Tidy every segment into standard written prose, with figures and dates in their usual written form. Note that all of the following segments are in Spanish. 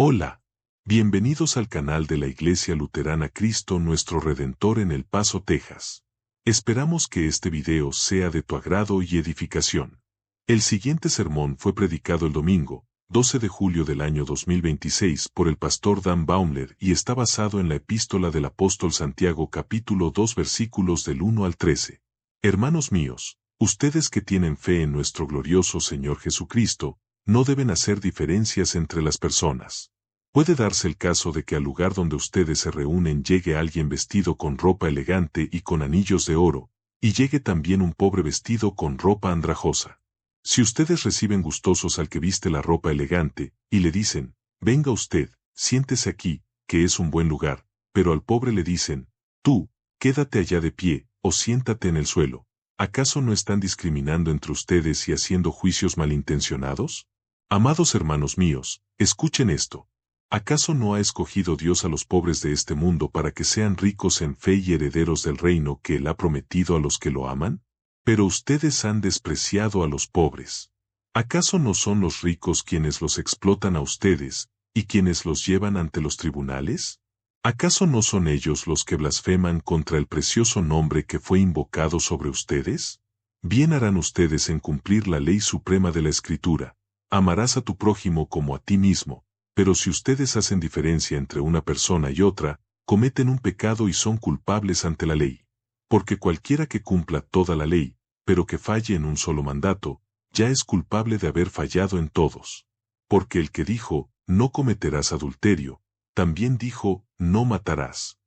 Hola, bienvenidos al canal de la Iglesia Luterana Cristo Nuestro Redentor en El Paso, Texas. Esperamos que este video sea de tu agrado y edificación. El siguiente sermón fue predicado el domingo, 12 de julio del año 2026 por el pastor Dan Baumler y está basado en la epístola del apóstol Santiago capítulo 2 versículos del 1 al 13. Hermanos míos, ustedes que tienen fe en nuestro glorioso Señor Jesucristo, no deben hacer diferencias entre las personas. Puede darse el caso de que al lugar donde ustedes se reúnen llegue alguien vestido con ropa elegante y con anillos de oro, y llegue también un pobre vestido con ropa andrajosa. Si ustedes reciben gustosos al que viste la ropa elegante, y le dicen, venga usted, siéntese aquí, que es un buen lugar, pero al pobre le dicen, tú, quédate allá de pie, o siéntate en el suelo, ¿acaso no están discriminando entre ustedes y haciendo juicios malintencionados? Amados hermanos míos, escuchen esto. ¿Acaso no ha escogido Dios a los pobres de este mundo para que sean ricos en fe y herederos del reino que Él ha prometido a los que lo aman? Pero ustedes han despreciado a los pobres. ¿Acaso no son los ricos quienes los explotan a ustedes, y quienes los llevan ante los tribunales? ¿Acaso no son ellos los que blasfeman contra el precioso nombre que fue invocado sobre ustedes? Bien harán ustedes en cumplir la ley suprema de la Escritura. Amarás a tu prójimo como a ti mismo. Pero si ustedes hacen diferencia entre una persona y otra, cometen un pecado y son culpables ante la ley. Porque cualquiera que cumpla toda la ley, pero que falle en un solo mandato, ya es culpable de haber fallado en todos. Porque el que dijo, no cometerás adulterio, también dijo, no matarás.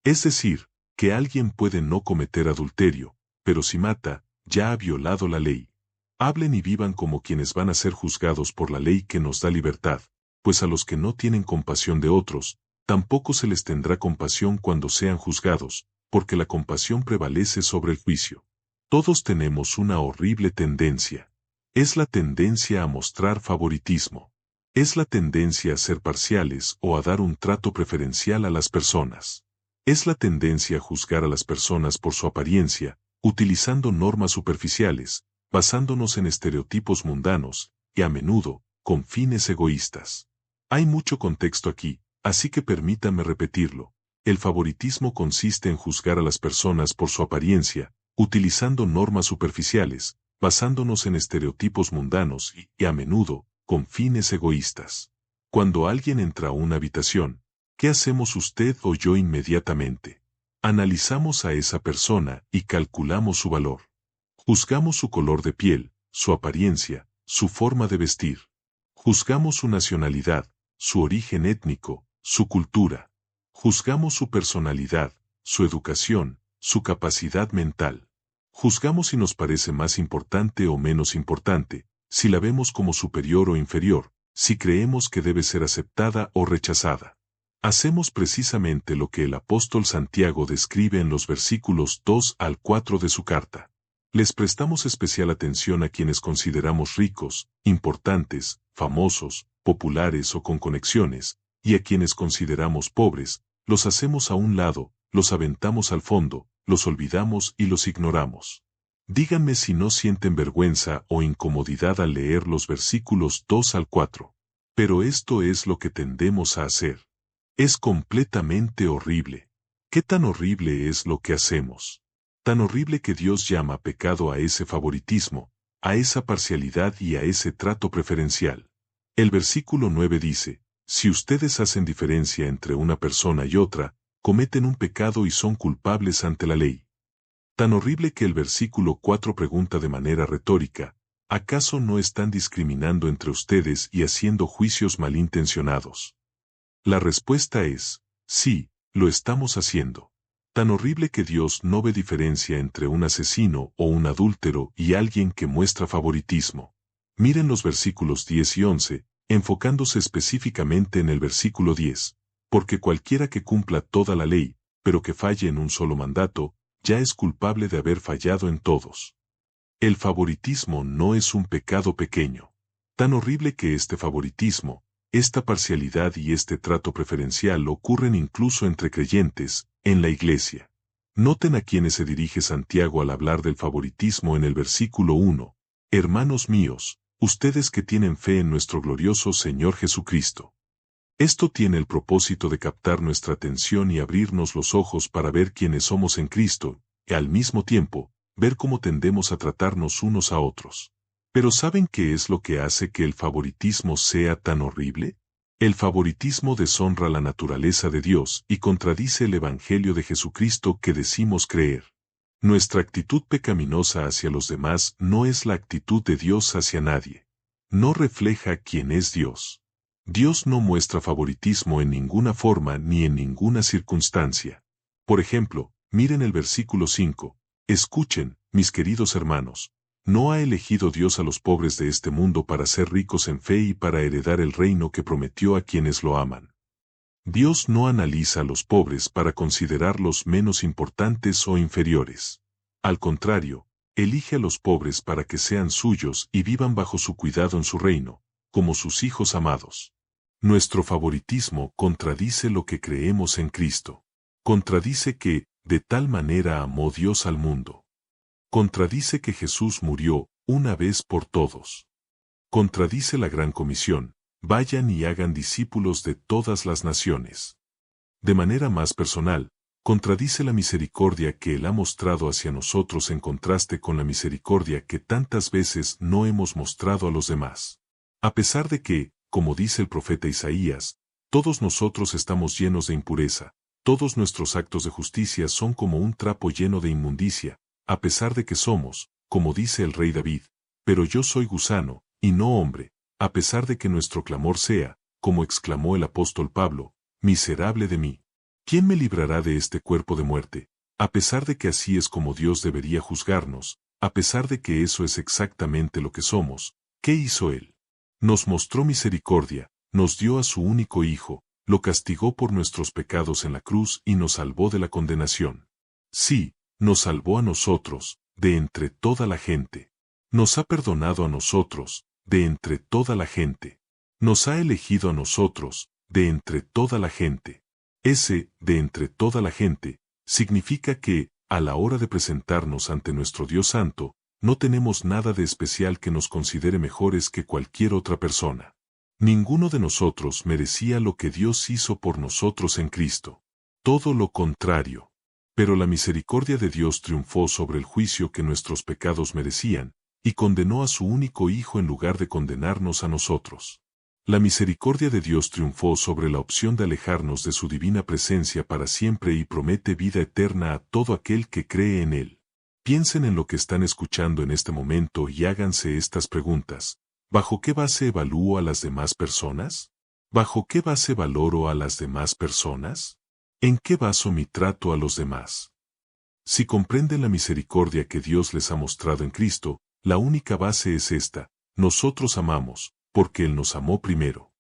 Es decir, que alguien puede no cometer adulterio, pero si mata, ya ha violado la ley. Hablen y vivan como quienes van a ser juzgados por la ley que nos da libertad, pues a los que no tienen compasión de otros, tampoco se les tendrá compasión cuando sean juzgados, porque la compasión prevalece sobre el juicio. Todos tenemos una horrible tendencia. Es la tendencia a mostrar favoritismo. Es la tendencia a ser parciales o a dar un trato preferencial a las personas. Es la tendencia a juzgar a las personas por su apariencia, utilizando normas superficiales, basándonos en estereotipos mundanos, y a menudo, con fines egoístas. Hay mucho contexto aquí, así que permítanme repetirlo. El favoritismo consiste en juzgar a las personas por su apariencia, utilizando normas superficiales, basándonos en estereotipos mundanos y a menudo, con fines egoístas. Cuando alguien entra a una habitación, ¿qué hacemos usted o yo inmediatamente? Analizamos a esa persona y calculamos su valor. Juzgamos su color de piel, su apariencia, su forma de vestir. Juzgamos su nacionalidad, su origen étnico, su cultura. Juzgamos su personalidad, su educación, su capacidad mental. Juzgamos si nos parece más importante o menos importante, si la vemos como superior o inferior, si creemos que debe ser aceptada o rechazada. Hacemos precisamente lo que el apóstol Santiago describe en los versículos 2 al 4 de su carta. Les prestamos especial atención a quienes consideramos ricos, importantes, famosos, populares o con conexiones, y a quienes consideramos pobres, los hacemos a un lado, los aventamos al fondo, los olvidamos y los ignoramos. Díganme si no sienten vergüenza o incomodidad al leer los versículos 2 al 4. Pero esto es lo que tendemos a hacer. Es completamente horrible. ¿Qué tan horrible es lo que hacemos? Tan horrible que Dios llama pecado a ese favoritismo, a esa parcialidad y a ese trato preferencial. El versículo 9 dice, si ustedes hacen diferencia entre una persona y otra, cometen un pecado y son culpables ante la ley. Tan horrible que el versículo 4 pregunta de manera retórica, ¿acaso no están discriminando entre ustedes y haciendo juicios malintencionados? La respuesta es, sí, lo estamos haciendo. Tan horrible que Dios no ve diferencia entre un asesino o un adúltero y alguien que muestra favoritismo. Miren los versículos 10 y 11, enfocándose específicamente en el versículo 10, porque cualquiera que cumpla toda la ley, pero que falle en un solo mandato, ya es culpable de haber fallado en todos. El favoritismo no es un pecado pequeño. Tan horrible que este favoritismo, esta parcialidad y este trato preferencial ocurren incluso entre creyentes, en la iglesia. Noten a quienes se dirige Santiago al hablar del favoritismo en el versículo 1. Hermanos míos, ustedes que tienen fe en nuestro glorioso Señor Jesucristo. Esto tiene el propósito de captar nuestra atención y abrirnos los ojos para ver quiénes somos en Cristo, y al mismo tiempo, ver cómo tendemos a tratarnos unos a otros. Pero ¿saben qué es lo que hace que el favoritismo sea tan horrible? El favoritismo deshonra la naturaleza de Dios y contradice el Evangelio de Jesucristo que decimos creer. Nuestra actitud pecaminosa hacia los demás no es la actitud de Dios hacia nadie. No refleja quién es Dios. Dios no muestra favoritismo en ninguna forma ni en ninguna circunstancia. Por ejemplo, miren el versículo 5. Escuchen, mis queridos hermanos. ¿No ha elegido Dios a los pobres de este mundo para ser ricos en fe y para heredar el reino que prometió a quienes lo aman? Dios no analiza a los pobres para considerarlos menos importantes o inferiores. Al contrario, elige a los pobres para que sean suyos y vivan bajo su cuidado en su reino, como sus hijos amados. Nuestro favoritismo contradice lo que creemos en Cristo. Contradice que, de tal manera amó Dios al mundo. Contradice que Jesús murió, una vez por todos. Contradice la gran comisión, vayan y hagan discípulos de todas las naciones. De manera más personal, contradice la misericordia que Él ha mostrado hacia nosotros en contraste con la misericordia que tantas veces no hemos mostrado a los demás. A pesar de que, como dice el profeta Isaías, todos nosotros estamos llenos de impureza, todos nuestros actos de justicia son como un trapo lleno de inmundicia, a pesar de que somos, como dice el rey David, pero yo soy gusano, y no hombre, a pesar de que nuestro clamor sea, como exclamó el apóstol Pablo, miserable de mí. ¿Quién me librará de este cuerpo de muerte? A pesar de que así es como Dios debería juzgarnos, a pesar de que eso es exactamente lo que somos, ¿qué hizo Él? Nos mostró misericordia, nos dio a su único Hijo, lo castigó por nuestros pecados en la cruz y nos salvó de la condenación. Sí, nos salvó a nosotros, de entre toda la gente. Nos ha perdonado a nosotros, de entre toda la gente. Nos ha elegido a nosotros, de entre toda la gente. Ese, de entre toda la gente, significa que, a la hora de presentarnos ante nuestro Dios Santo, no tenemos nada de especial que nos considere mejores que cualquier otra persona. Ninguno de nosotros merecía lo que Dios hizo por nosotros en Cristo. Todo lo contrario. Pero la misericordia de Dios triunfó sobre el juicio que nuestros pecados merecían, y condenó a su único Hijo en lugar de condenarnos a nosotros. La misericordia de Dios triunfó sobre la opción de alejarnos de su divina presencia para siempre y promete vida eterna a todo aquel que cree en Él. Piensen en lo que están escuchando en este momento y háganse estas preguntas. ¿Bajo qué base evalúo a las demás personas? ¿Bajo qué base valoro a las demás personas? ¿En qué baso mi trato a los demás? Si comprenden la misericordia que Dios les ha mostrado en Cristo, la única base es esta: nosotros amamos, porque Él nos amó primero.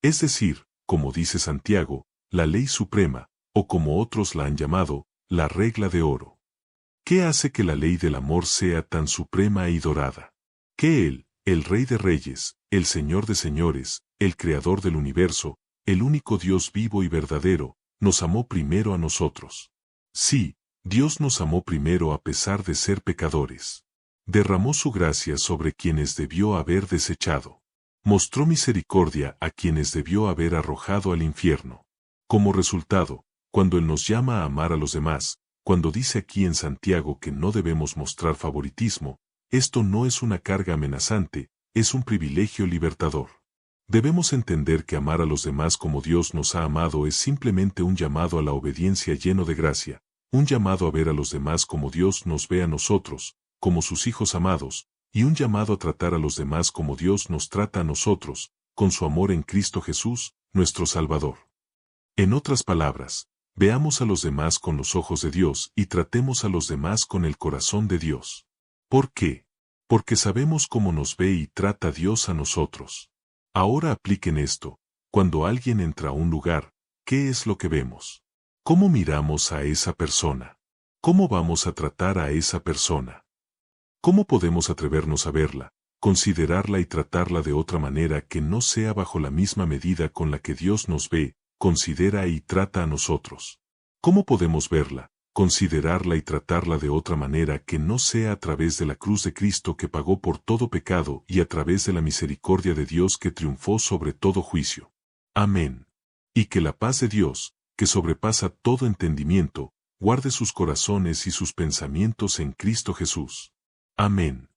Es decir, como dice Santiago, la ley suprema, o como otros la han llamado, la regla de oro. ¿Qué hace que la ley del amor sea tan suprema y dorada? Que Él, el Rey de Reyes, el Señor de Señores, el Creador del universo, el único Dios vivo y verdadero, nos amó primero a nosotros. Sí, Dios nos amó primero a pesar de ser pecadores. Derramó su gracia sobre quienes debió haber desechado. Mostró misericordia a quienes debió haber arrojado al infierno. Como resultado, cuando Él nos llama a amar a los demás, cuando dice aquí en Santiago que no debemos mostrar favoritismo, esto no es una carga amenazante, es un privilegio libertador. Debemos entender que amar a los demás como Dios nos ha amado es simplemente un llamado a la obediencia lleno de gracia, un llamado a ver a los demás como Dios nos ve a nosotros, como sus hijos amados, y un llamado a tratar a los demás como Dios nos trata a nosotros, con su amor en Cristo Jesús, nuestro Salvador. En otras palabras, veamos a los demás con los ojos de Dios y tratemos a los demás con el corazón de Dios. ¿Por qué? Porque sabemos cómo nos ve y trata Dios a nosotros. Ahora apliquen esto: cuando alguien entra a un lugar, ¿qué es lo que vemos? ¿Cómo miramos a esa persona? ¿Cómo vamos a tratar a esa persona? ¿Cómo podemos atrevernos a verla, considerarla y tratarla de otra manera que no sea bajo la misma medida con la que Dios nos ve, considera y trata a nosotros? ¿Cómo podemos verla, considerarla y tratarla de otra manera que no sea a través de la cruz de Cristo que pagó por todo pecado y a través de la misericordia de Dios que triunfó sobre todo juicio? Amén. Y que la paz de Dios, que sobrepasa todo entendimiento, guarde sus corazones y sus pensamientos en Cristo Jesús. Amén.